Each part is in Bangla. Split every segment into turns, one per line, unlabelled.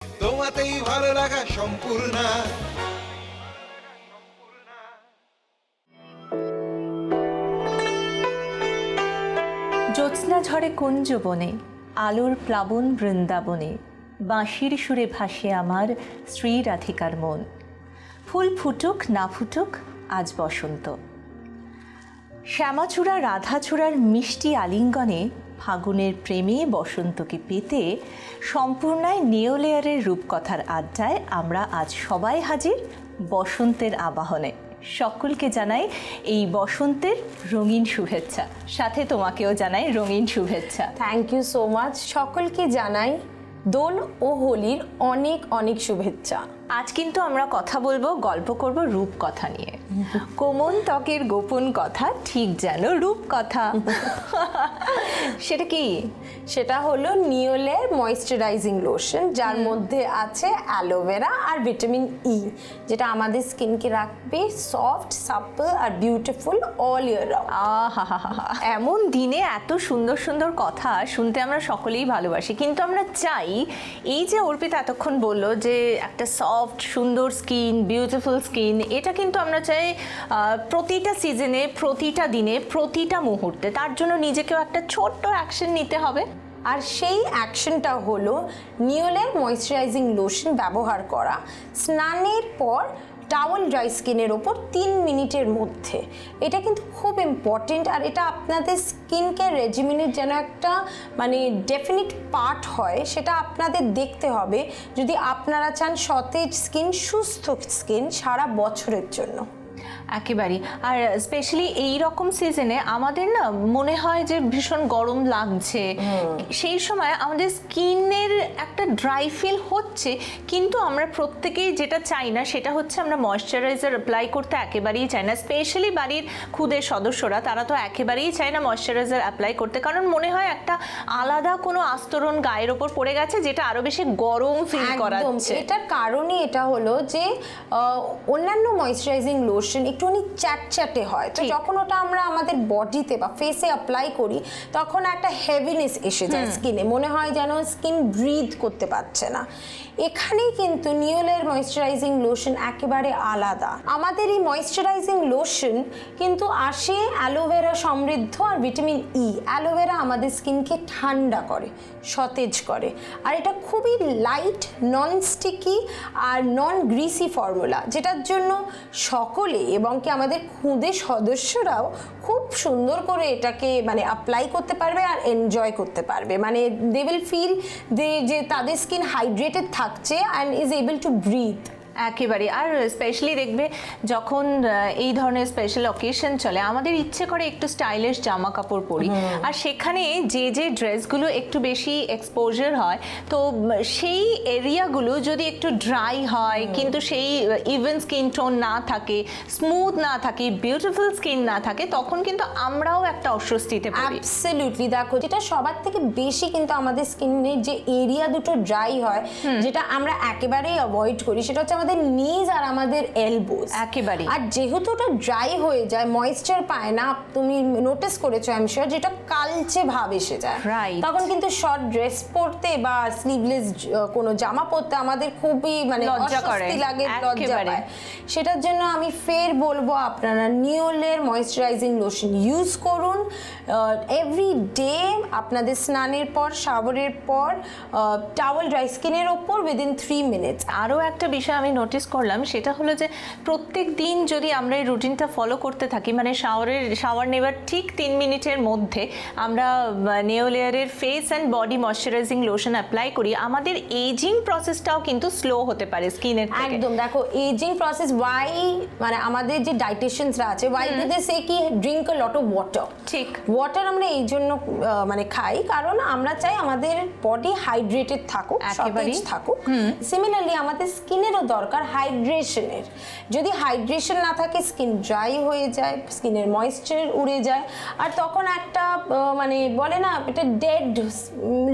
তোমাতেই ভালো লাগা সম্পূর্ণ।
জ্যোৎস্না ঝরে কুঞ্জ বনে, আলোর প্লাবন বৃন্দাবনে, বাঁশির সুরে ভাসে আমার শ্রী রাধিকার মন। ফুল ফুটুক না ফুটুক আজ বসন্ত। শ্যামাচূড়া রাধাচূড়ার মিষ্টি আলিঙ্গনে ফাগুনের প্রেমে বসন্তকে পেতে সম্পূর্ণায় নেওলেয়ারের রূপকথার আড্ডায় আমরা আজ সবাই হাজির বসন্তের আবাহনে। সকলকে জানাই এই বসন্তের রঙিন শুভেচ্ছা, সাথে তোমাকেও জানাই রঙিন শুভেচ্ছা।
Thank you so much. সকলকে জানাই দোল ও হোলির অনেক অনেক শুভেচ্ছা।
আজ কিন্তু আমরা কথা বলবো, গল্প করব রূপকথা নিয়ে। কোমল ত্বকের গোপন কথা, ঠিক যেন রূপকথা। সেটা কি?
সেটা হলো নিওলের ময়েশ্চারাইজিং লোশন, যার মধ্যে আছে অ্যালোভেরা আর ভিটামিন ই, যেটা আমাদের স্কিনকে রাখবে সফট, সাপল আর বিউটিফুল অল ইয়ার রাউন্ড।
এমন দিনে এত সুন্দর সুন্দর কথা শুনতে আমরা সকলেই ভালোবাসি, কিন্তু আমরা চাই এই যে অর্পিতা এতক্ষণ বললো যে একটা সফট সুন্দর স্কিন, বিউটিফুল স্কিন, এটা কিন্তু আমরা চাই প্রতিটা সিজনে, প্রতিটা দিনে, প্রতিটা মুহূর্তে। তার জন্য নিজেকেও একটা ছোট্ট অ্যাকশন নিতে হবে।
আর সেই অ্যাকশনটা হলো নিওলের ময়েশ্চারাইজিং লোশন ব্যবহার করা স্নানের পর টাওয়েল ড্রাই স্কিনের ওপর 3 মিনিটের মধ্যে। এটা কিন্তু খুব ইম্পর্টেন্ট, আর এটা আপনাদের স্কিন কেয়ার রেজিমেনের যেন একটা মানে ডেফিনিট পার্ট হয়, সেটা আপনাদের দেখতে হবে যদি আপনারা চান সতেজ স্কিন, সুস্থ স্কিন সারা বছরের জন্য।
একেবারেই। আর স্পেশালি এই রকম সিজনে আমাদের না মনে হয় যে ভীষণ গরম লাগছে, সেই সময় আমাদের স্কিনের একটা ড্রাই ফিল হচ্ছে, কিন্তু আমরা প্রত্যেকেই যেটা চাই না সেটা হচ্ছে আমরা ময়শ্চারাইজার অ্যাপ্লাই করতে একেবারেই চাই না। স্পেশালি বাড়ির খুদের সদস্যরা, তারা তো একেবারেই চায় না ময়শ্চারাইজার অ্যাপ্লাই করতে, কারণ মনে হয় একটা আলাদা কোনো আস্তরণ গায়ের ওপর পড়ে গেছে যেটা আরো বেশি গরম ফিল করাচ্ছে।
এটার কারণই এটা হলো যে অন্যান্য ময়েশ্চারাইজিং লোশন একটুখানি চ্যাটচ্যাটে হয়, তো যখন ওটা আমরা আমাদের বডিতে বা ফেসে অ্যাপ্লাই করি তখন একটা হেভিনেস এসে যায় স্কিনে, মনে হয় যেন স্কিন ব্রিথ করতে পারছে না। এখানেই কিন্তু নিওলের ময়েশ্চারাইজিং লোশন একেবারে আলাদা। আমাদের এই ময়েশ্চারাইজিং লোশন কিন্তু আসে অ্যালোভেরা সমৃদ্ধ আর ভিটামিন ই। অ্যালোভেরা আমাদের স্কিনকে ঠান্ডা করে, সতেজ করে, আর এটা খুবই লাইট, নন স্টিকি আর নন গ্রিসি ফর্মুলা, যেটার জন্য সকলে এবং কি আমাদের খুদে সদস্যরাও খুব সুন্দর করে এটাকে মানে অ্যাপ্লাই করতে পারবে আর এনজয় করতে পারবে। মানে দে উইল ফিল যে তাদের স্কিন হাইড্রেটেড থাকছে and is able to breathe.
একেবারে। আর স্পেশালি দেখবে যখন এই ধরনের স্পেশাল অকেশন চলে, আমাদের ইচ্ছে করে একটু স্টাইলিশ জামা কাপড় পরি, আর সেখানে যে যে ড্রেসগুলো একটু বেশি এক্সপোজার হয়, তো সেই এরিয়াগুলো যদি একটু ড্রাই হয়, কিন্তু সেই ইভেন স্কিন টোন না থাকে, স্মুথ না থাকে, বিউটিফুল স্কিন না থাকে, তখন কিন্তু আমরাও একটা অস্বস্তিতে পড়ি।
অ্যাবসলিউটলি। দেখো, যেটা সবার থেকে বেশি কিন্তু আমাদের স্কিনের যে এরিয়া দুটো ড্রাই হয়, যেটা আমরা একেবারেই অ্যাভয়েড করি, সেটা হচ্ছে আমাদের নিজ আর আমাদের এলবোস।
একেবারে।
আর যেহেতু ওটা ড্রাই হয়ে যায়, ময়েশ্চার পায় না, তুমি নোটিস করেছো আই এম শিওর, যেটা কালচে ভাব এসে যায়, তখন কিন্তু শর্ট ড্রেস পরতে বা স্লিভলেস কোনো জামা পরতে আমাদের খুবই মানে অস্বস্তি লাগে, লজ্জা পায়। সেটার জন্য আমি ফের বলবো আপনারা নিওলের ময়েশ্চারাইজিং লোশন ইউজ করুন এভরি ডে, আপনাদের স্নানের পর, শাওয়ারের পর, টাওয়েল ড্রাই স্কিনের ওপর উইদিন 3 মিনিটস।
আরও একটা বিষয় আমি নোটিস করলাম, সেটা হলো যে প্রত্যেক দিন যদি আমরা এই রুটিনটা ফলো করতে থাকি, মানে শাওয়ার নেওয়ার ঠিক 3 মিনিটের মধ্যে আমরা নেওলেয়ারের face and body moisturising lotion apply করি, আমাদের এজিং প্রসেসটাও কিন্তু স্লো হতে পারে স্কিনের থেকে।
একদম। দেখো, এজিং প্রসেস ওয়াই মানে আমাদের যে ডাইটিশিয়ানসরা আছে, ওয়াই ডু দে সে কি drink a lot of water.
ঠিক,
ওয়াটার আমরা এই জন্য মানে খাই, কারণ আমরা চাই আমাদের বডি হাইড্রেটেড থাকুক, সতেজ থাকুক। সিমিলারলি আমাদের স্কিনেরও দরকার হাইড্রেশনের। যদি হাইড্রেশন না থাকে স্কিন ড্রাই হয়ে যায়, স্কিনের ময়েশ্চার উড়ে যায়, আর তখন একটা মানে বলে না এটা ডেড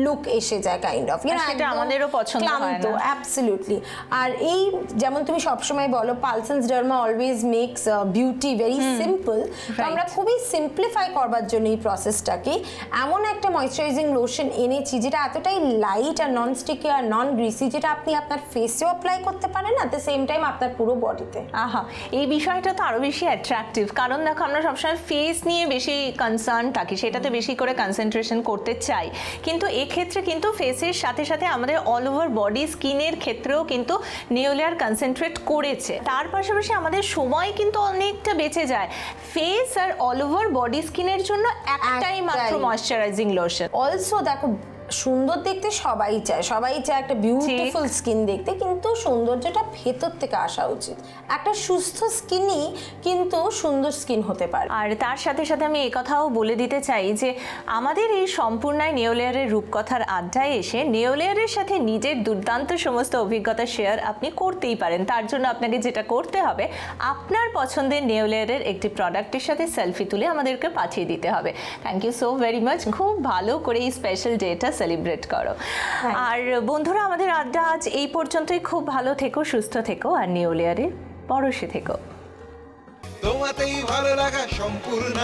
লুক এসে যায় কাইন্ড অফ,
সেটা আমাদেরও পছন্দ হয় না।
অ্যাবসলিউটলি। আর এই যেমন তুমি সবসময় বলো পালসেন্স derma always makes beauty very simple, তো আমরা খুবই সিম্পলিফাই করবার জন্য এই প্রসেসটাকে এমন একটা ময়েশ্চারাইজিং লোশন এনেছি যেটা এতটাই লাইট আর নন স্টিকি আর নন গ্রিসি, যেটা আপনি আপনার ফেসেও অ্যাপ্লাই করতে পারেন অ্যাট দ্য সেম টাইম আপনার পুরো বডিতে।
আহা, এই বিষয়টা তো আরো বেশি অ্যাট্রাকটিভ, কারণ দেখো আমরা সবসময় ফেস নিয়ে বেশি কনসার্ন থাকি, সেটাতে বেশি করে কনসেন্ট্রেশন করতে চাই, কিন্তু এক্ষেত্রে কিন্তু ফেসের সাথে সাথে আমাদের অল ওভার বডি স্কিনের ক্ষেত্রেও কিন্তু নেওলেয়ার কনসেন্ট্রেট করেছে। তার পাশাপাশি আমাদের সময় কিন্তু অনেকটা বেঁচে যায়। ফেস আর অল ওভার বডি স্কিনের জন্য একটাই মাত্র ময়েশ্চারাইজিং লোশন।
অলসো দেখো সুন্দর দেখতে সবাই চায় একটা বিউটিফুল স্কিন দেখতে, কিন্তু সৌন্দর্যটা ভেতর থেকে আসা উচিত। একটা সুস্থ স্কিনই কিন্তু সুন্দর স্কিন হতে পারে।
আর তার সাথে সাথে আমি একথাও বলে দিতে চাই যে আমাদের এই সম্পূর্ণায় নেওলেয়ারের রূপকথার আড্ডায় এসে নেওলেয়ারের সাথে নিজের দুর্দান্ত সমস্ত অভিজ্ঞতা শেয়ার আপনি করতেই পারেন। তার জন্য আপনাকে যেটা করতে হবে, আপনার পছন্দের নেওলেয়ারের একটি প্রোডাক্টের সাথে সেলফি তুলে আমাদেরকে পাঠিয়ে দিতে হবে। Thank you so very much, খুব ভালো করে এই স্পেশাল ডেটা সেলিব্রেট করো। আর বন্ধুরা, আমাদের আড্ডা আজ এই পর্যন্তই। খুব ভালো থেকো, সুস্থ থেকো, আর নেওলেয়ারে পরশে থেকো।
তোমাতেই ভালো লাগা সম্পূর্ণ।